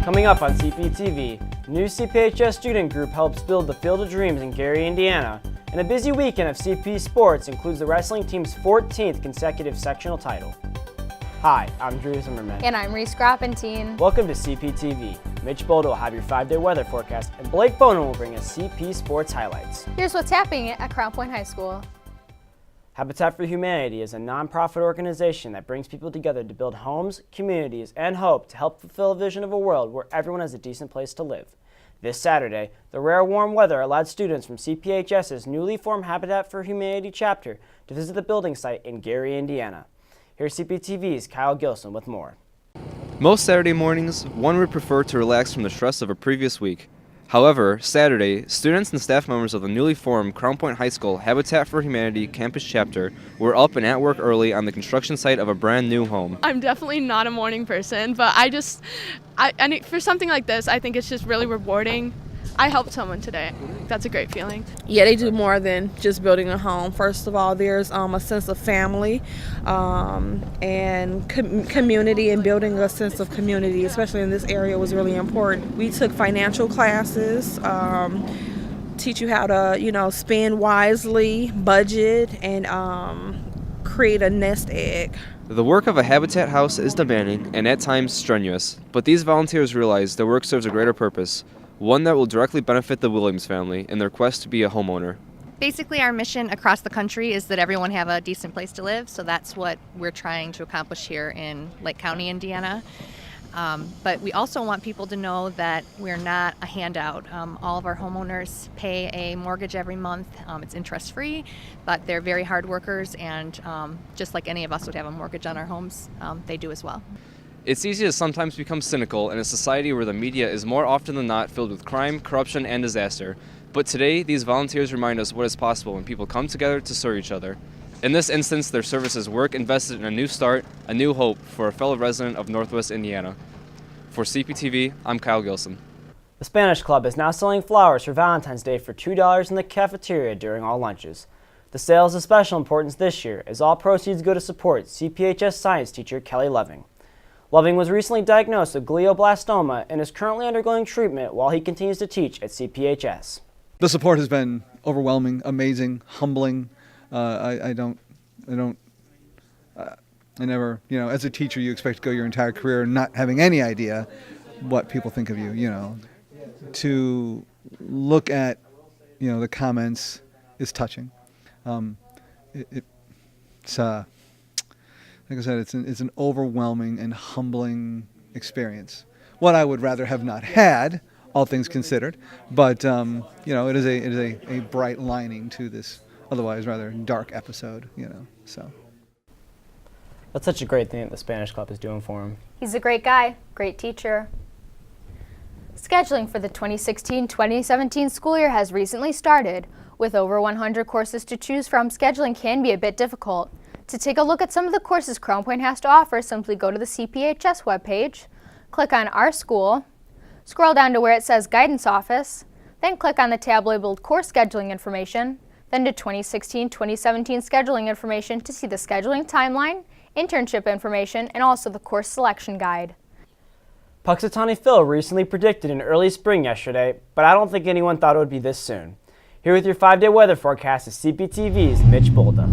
Coming up on Cptv, new CPHS student group helps build the Field of Dreams in Gary, Indiana, and a busy weekend of CP sports includes the wrestling team's 14th consecutive sectional title. Hi, I'm Drew Zimmerman. And I'm Reese Groppentine. Welcome to Cptv. Mitch Boldo will have your 5-day weather forecast, and Blake Bonin will bring us CP sports highlights. Here's what's happening at Crown Point High School. Habitat for Humanity is a nonprofit organization that brings people together to build homes, communities, and hope to help fulfill a vision of a world where everyone has a decent place to live. This Saturday, the rare warm weather allowed students from CPHS's newly formed Habitat for Humanity chapter to visit the building site in Gary, Indiana. Here's CPTV's Kyle Gilson with more. Most Saturday mornings, one would prefer to relax from the stress of a previous week. However, Saturday, students and staff members of the newly formed Crown Point High School Habitat for Humanity campus chapter were up and at work early on the construction site of a brand new home. I'm definitely not a morning person, but for something like this, I think it's just really rewarding. I helped someone today. That's a great feeling. Yeah, they do more than just building a home. First of all, there's a sense of family and community, and building a sense of community, especially in this area, was really important. We took financial classes, teach you how to, spend wisely, budget, and create a nest egg. The work of a Habitat house is demanding and at times strenuous, but these volunteers realize their work serves a greater purpose, one that will directly benefit the Williams family in their quest to be a homeowner. Basically, our mission across the country is that everyone have a decent place to live, so that's what we're trying to accomplish here in Lake County, Indiana. But we also want people to know that we're not a handout. All of our homeowners pay a mortgage every month. It's interest-free, but they're very hard workers, and just like any of us would have a mortgage on our homes, they do as well. It's easy to sometimes become cynical in a society where the media is more often than not filled with crime, corruption, and disaster. But today, these volunteers remind us what is possible when people come together to serve each other. In this instance, their services work invested in a new start, a new hope for a fellow resident of Northwest Indiana. For CPTV, I'm Kyle Gilson. The Spanish Club is now selling flowers for Valentine's Day for $2 in the cafeteria during all lunches. The sale is of special importance this year, as all proceeds go to support CPHS science teacher Kelly Loving. Loving was recently diagnosed with glioblastoma and is currently undergoing treatment while he continues to teach at CPHS. The support has been overwhelming, amazing, humbling. I never, as a teacher, you expect to go your entire career not having any idea what people think of you, To look at, the comments is touching. It's like I said, it's an overwhelming and humbling experience. What I would rather have not had, all things considered, but it is a bright lining to this otherwise rather dark episode. So. That's such a great thing that the Spanish Club is doing for him. He's a great guy, great teacher. Scheduling for the 2016-2017 school year has recently started. With over 100 courses to choose from, scheduling can be a bit difficult. To take a look at some of the courses Crown Point has to offer, simply go to the CPHS webpage, click on Our School, scroll down to where it says Guidance Office, then click on the tab labeled Course Scheduling Information, then to 2016-2017 scheduling information to see the scheduling timeline, internship information, and also the course selection guide. Puxatawny Phil recently predicted an early spring yesterday, but I don't think anyone thought it would be this soon. Here with your 5-day weather forecast is CPTV's Mitch Bolda.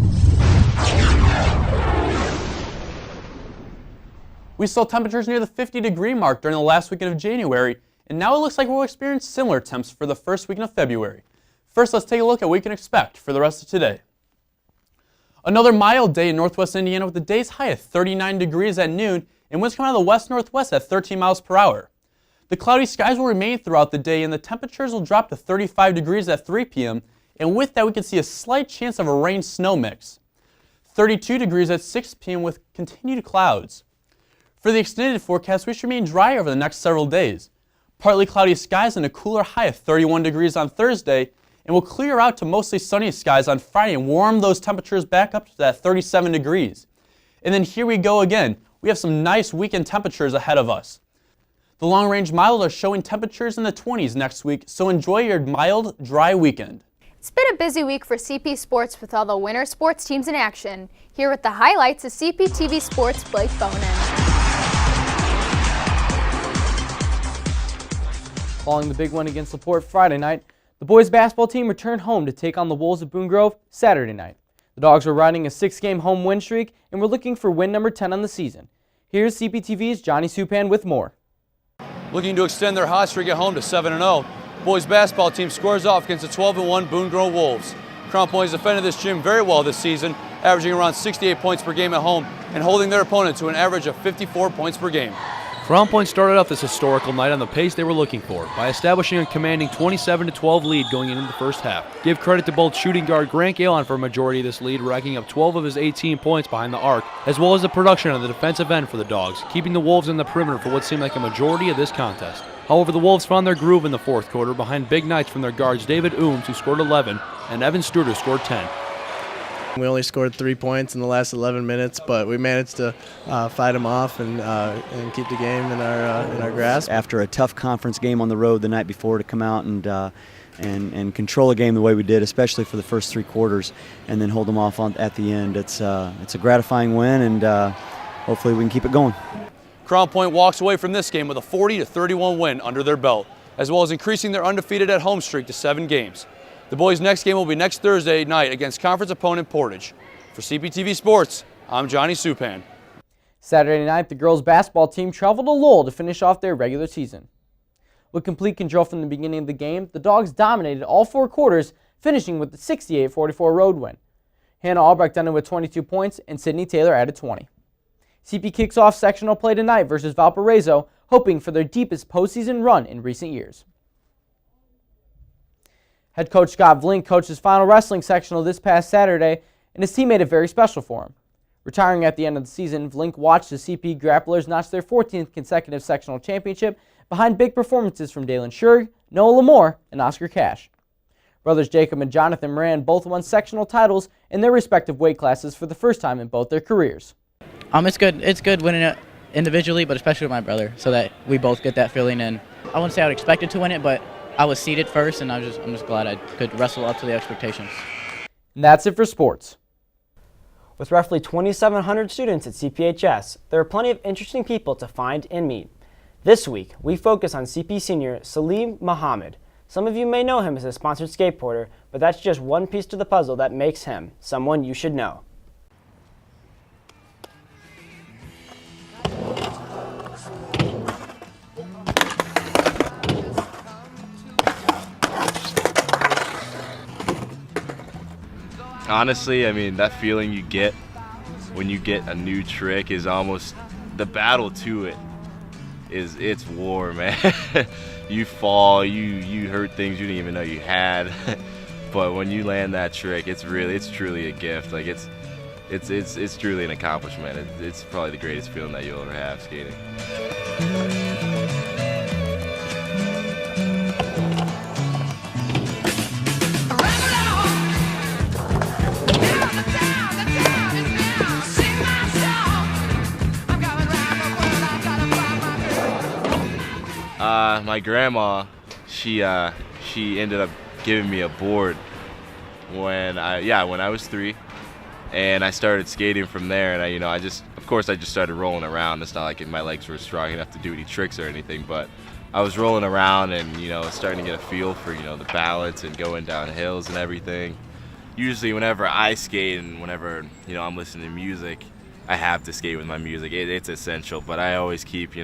We saw temperatures near the 50-degree mark during the last weekend of January, and now it looks like we'll experience similar temps for the first weekend of February. First, let's take a look at what we can expect for the rest of today. Another mild day in Northwest Indiana with the day's high at 39 degrees at noon and winds coming out of the west-northwest at 13 miles per hour. The cloudy skies will remain throughout the day, and the temperatures will drop to 35 degrees at 3 p.m., and with that we can see a slight chance of a rain-snow mix. 32 degrees at 6 p.m. with continued clouds. For the extended forecast, we should remain dry over the next several days. Partly cloudy skies and a cooler high of 31 degrees on Thursday, and will clear out to mostly sunny skies on Friday and warm those temperatures back up to that 37 degrees. And then here we go again. We have some nice weekend temperatures ahead of us. The long-range models are showing temperatures in the 20s next week, so enjoy your mild, dry weekend. It's been a busy week for CP Sports with all the winter sports teams in action. Here with the highlights is CPTV Sports' Blake Bonin. Following the big win against LaPorte Friday night, the boys basketball team returned home to take on the Wolves of Boone Grove Saturday night. The Dogs were riding a 6-game home win streak and were looking for win number 10 on the season. Here's Cptv's Johnny Supan with more. Looking to extend their hot streak at home to 7-0, boys basketball team scores off against the 12-1 Boone Grove Wolves. Crown Point has defended this gym very well this season, averaging around 68 points per game at home and holding their opponent to an average of 54 points per game. Crown Point started off this historical night on the pace they were looking for by establishing a commanding 27-12 lead going into the first half. Give credit to both shooting guard Grant Galen for a majority of this lead, racking up 12 of his 18 points behind the arc, as well as the production on the defensive end for the Dogs, keeping the Wolves in the perimeter for what seemed like a majority of this contest. However, the Wolves found their groove in the fourth quarter behind big nights from their guards David Ooms, who scored 11, and Evan Stewart, who scored 10. We only scored 3 points in the last 11 minutes, but we managed to fight them off and keep the game in our grasp. After a tough conference game on the road the night before, to come out and control a game the way we did, especially for the first 3 quarters, and then hold them off at the end, it's a gratifying win, and hopefully we can keep it going. Crown Point walks away from this game with a 40-31 win under their belt, as well as increasing their undefeated at home streak to 7 games. The boys' next game will be next Thursday night against conference opponent Portage. For Cptv Sports, I'm Johnny Supan. Saturday night, the girls basketball team traveled to Lowell to finish off their regular season. With complete control from the beginning of the game, the Dogs dominated all 4 quarters, finishing with the 68-44 road win. Hannah Albrecht ended with 22 points, and Sydney Taylor added 20. CP kicks off sectional play tonight versus Valparaiso, hoping for their deepest postseason run in recent years. Head coach Scott Vlink coached his final wrestling sectional this past Saturday, and his team made it very special for him. Retiring at the end of the season, Vlink watched the CP Grapplers notch their 14th consecutive sectional championship behind big performances from Dalen Shurg, Noah Lamore, and Oscar Cash. Brothers Jacob and Jonathan Moran both won sectional titles in their respective weight classes for the first time in both their careers. It's good. It's good winning it individually, but especially with my brother, so that we both get that feeling. And I wouldn't say I would expect it to win it, but I was seeded first, and I'm just glad I could wrestle up to the expectations. And that's it for sports. With roughly 2,700 students at CPHS, there are plenty of interesting people to find and meet. This week, we focus on CP senior Salim Muhammad. Some of you may know him as a sponsored skateboarder, but that's just one piece to the puzzle that makes him someone you should know. Honestly, I mean, that feeling you get when you get a new trick is almost, the battle to it it's war, man. You fall, you hurt things you didn't even know you had. But when you land that trick, it's truly a gift. Like it's truly an accomplishment. It's probably the greatest feeling that you'll ever have skating. My grandma, she ended up giving me a board when I was 3, and I started skating from there. And I just started rolling around. It's not like my legs were strong enough to do any tricks or anything, but I was rolling around and starting to get a feel for the balance and going down hills and everything. Usually, whenever I skate and whenever I'm listening to music, I have to skate with my music. It's essential, but I always keep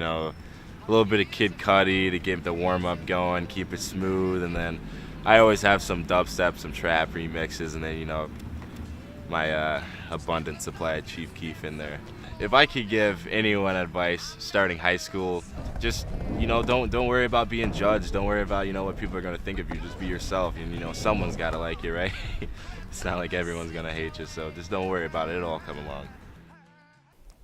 a little bit of Kid Cudi to get the warm-up going, keep it smooth, and then I always have some dubstep, some trap remixes, and then my abundant supply of Chief Keef in there. If I could give anyone advice starting high school, just don't worry about being judged, don't worry about what people are going to think of you, just be yourself, and someone's got to like you, right? It's not like everyone's going to hate you, so just don't worry about it, it'll all come along.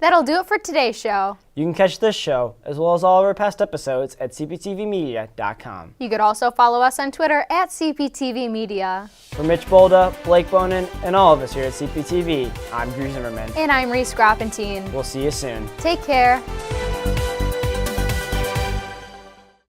That'll do it for today's show. You can catch this show, as well as all of our past episodes, at cptvmedia.com. You could also follow us on Twitter at CPTV Media. For Mitch Bolda, Blake Bonin, and all of us here at CPTV, I'm Drew Zimmerman. And I'm Reese Groppentine. We'll see you soon. Take care.